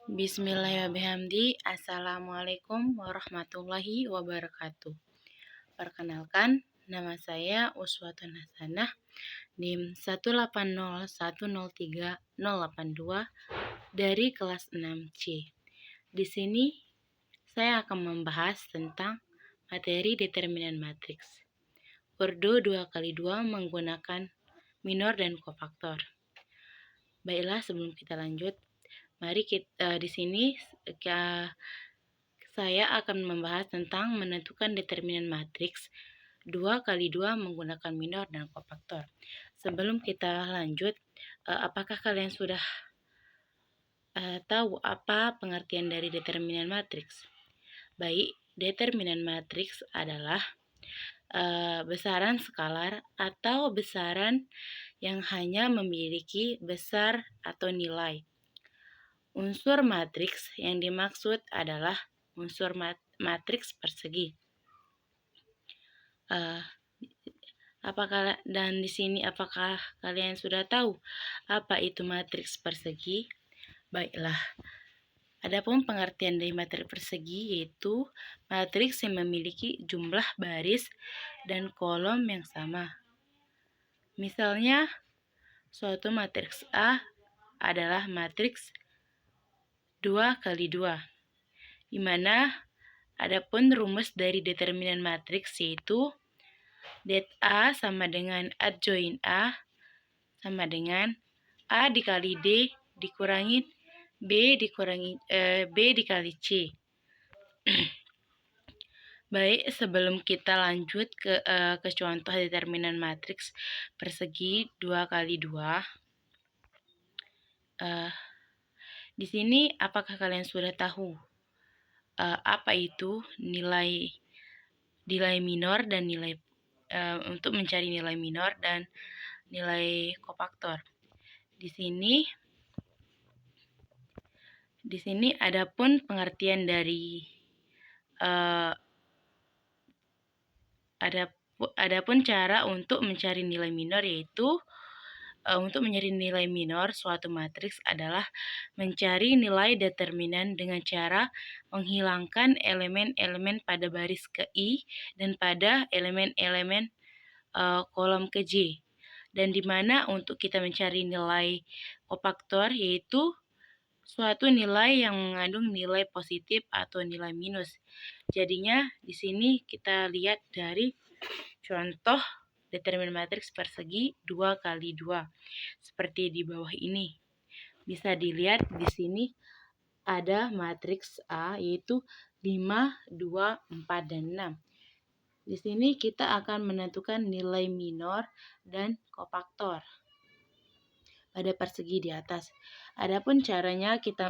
Bismillahirrahmanirrahim. Assalamualaikum warahmatullahi wabarakatuh. Perkenalkan, nama saya Uswatun Hasanah, NIM 180103082 dari kelas 6C. Di sini saya akan membahas tentang materi determinan matriks. Urdu 2x2 menggunakan minor dan kofaktor. Baiklah, sebelum kita lanjut, mari kita di sini saya akan membahas tentang menentukan determinan matriks 2x2 menggunakan minor dan kofaktor. Sebelum kita lanjut, apakah kalian sudah tahu apa pengertian dari determinan matriks? Baik, determinan matriks adalah besaran skalar atau besaran yang hanya memiliki besar atau nilai. Unsur matriks yang dimaksud adalah unsur matriks persegi. Dan di sini apakah kalian sudah tahu apa itu matriks persegi? Baiklah. Adapun pengertian dari matriks persegi yaitu matriks yang memiliki jumlah baris dan kolom yang sama. Misalnya, suatu matriks A adalah matriks 2x2, di mana adapun rumus dari determinan matriks yaitu det A sama dengan adjoin A sama dengan A dikali D dikurangi B dikali C. Baik, sebelum kita lanjut ke contoh determinan matriks persegi 2x2, di sini apakah kalian sudah tahu apa itu nilai minor dan nilai untuk mencari nilai minor dan nilai kofaktor? Di sini adapun pengertian dari adapun cara untuk mencari nilai minor yaitu untuk mencari nilai minor suatu matriks adalah mencari nilai determinan dengan cara menghilangkan elemen-elemen pada baris ke I dan pada elemen-elemen kolom ke J. Dan di mana untuk kita mencari nilai kofaktor yaitu suatu nilai yang mengandung nilai positif atau nilai minus. Jadinya di sini kita lihat dari contoh determinan matriks persegi 2x2 seperti di bawah ini. Bisa dilihat di sini ada matriks A yaitu 5, 2, 4, dan 6. Di sini kita akan menentukan nilai minor dan kofaktor pada persegi di atas. Adapun cara-cara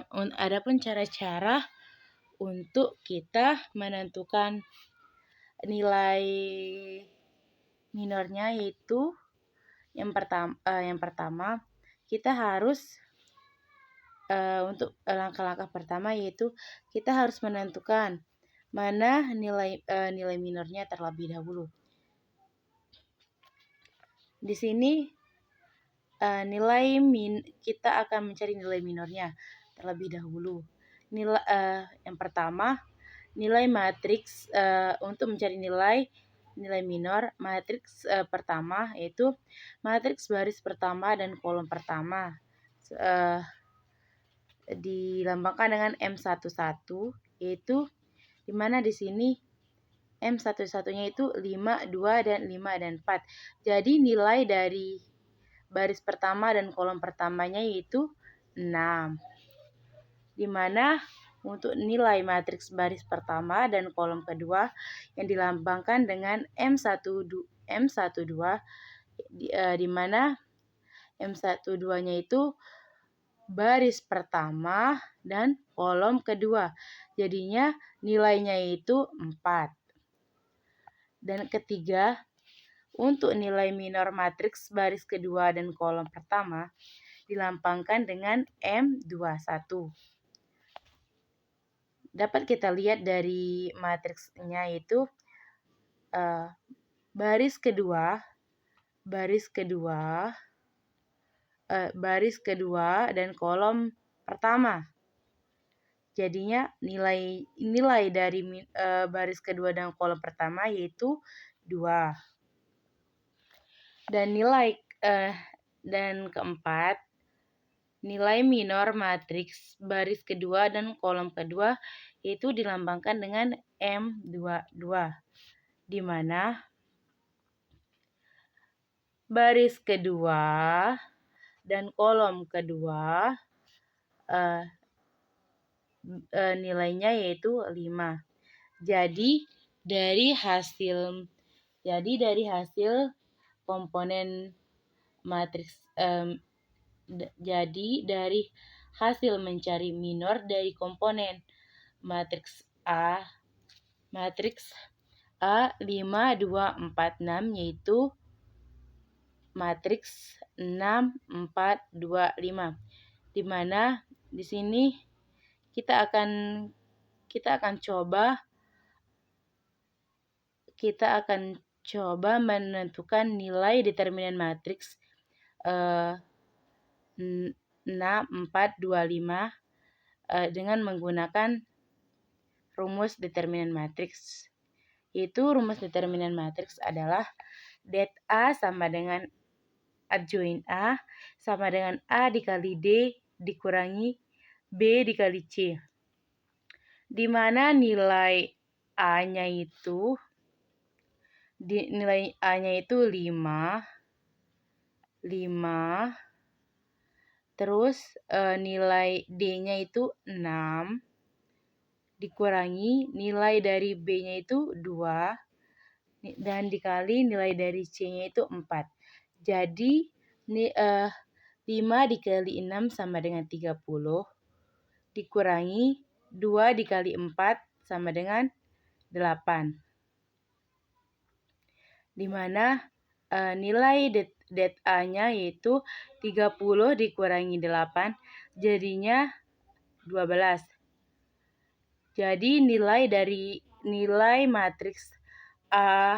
untuk kita menentukan nilai minornya yaitu yang pertama kita harus untuk langkah-langkah pertama yaitu kita harus menentukan mana nilai minornya terlebih dahulu. Di sini kita akan mencari nilai minornya terlebih dahulu. Yang pertama, nilai matriks untuk mencari nilai minor matriks pertama yaitu matriks baris pertama dan kolom pertama dilambangkan dengan M11 yaitu di mana di sini M11-nya itu 5, 2, dan 5, dan 4. Jadi nilai dari baris pertama dan kolom pertamanya yaitu 6. Di mana untuk nilai matriks baris pertama dan kolom kedua yang dilambangkan dengan M12 di mana M12-nya itu baris pertama dan kolom kedua. Jadinya nilainya itu 4. Dan ketiga, untuk nilai minor matriks baris kedua dan kolom pertama dilambangkan dengan M21. Dapat kita lihat dari matriksnya yaitu baris kedua dan kolom pertama. Jadinya nilai dari baris kedua dan kolom pertama yaitu 2. Dan keempat, nilai minor matriks baris kedua dan kolom kedua yaitu dilambangkan dengan M22, di mana baris kedua dan kolom kedua nilainya yaitu 5. Jadi dari hasil komponen matriks dari hasil mencari minor dari komponen matriks A 5, 2, 4, 6 yaitu matriks 6, 4, 2, 5. Di mana di sini kita akan coba menentukan nilai determinan matriks 6, 4, 2, 5 dengan menggunakan rumus determinan matriks. Yaitu rumus determinan matriks adalah det A sama dengan adjoin A sama dengan A dikali D dikurangi B dikali C. Di mana nilai A-nya itu 5, terus nilai D-nya itu 6 dikurangi nilai dari B-nya itu 2 dan dikali nilai dari C-nya itu 4. Jadi 5 dikali 6 sama dengan 30 dikurangi 2 dikali 4 sama dengan 8. Di mana nilai det A-nya yaitu 30 dikurangi 8 jadinya 12. Jadi nilai matriks A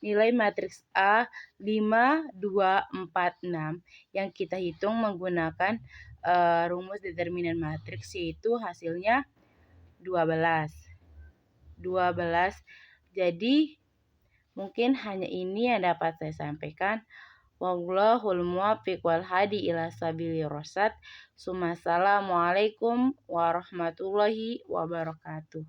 5, 2, 4, 6 yang kita hitung menggunakan rumus determinan matriks yaitu hasilnya 12. Jadi mungkin hanya ini yang dapat saya sampaikan. Wallahul muwaffiq wal hadi ila sabilir rasyad. Assalamualaikum warahmatullahi wabarakatuh.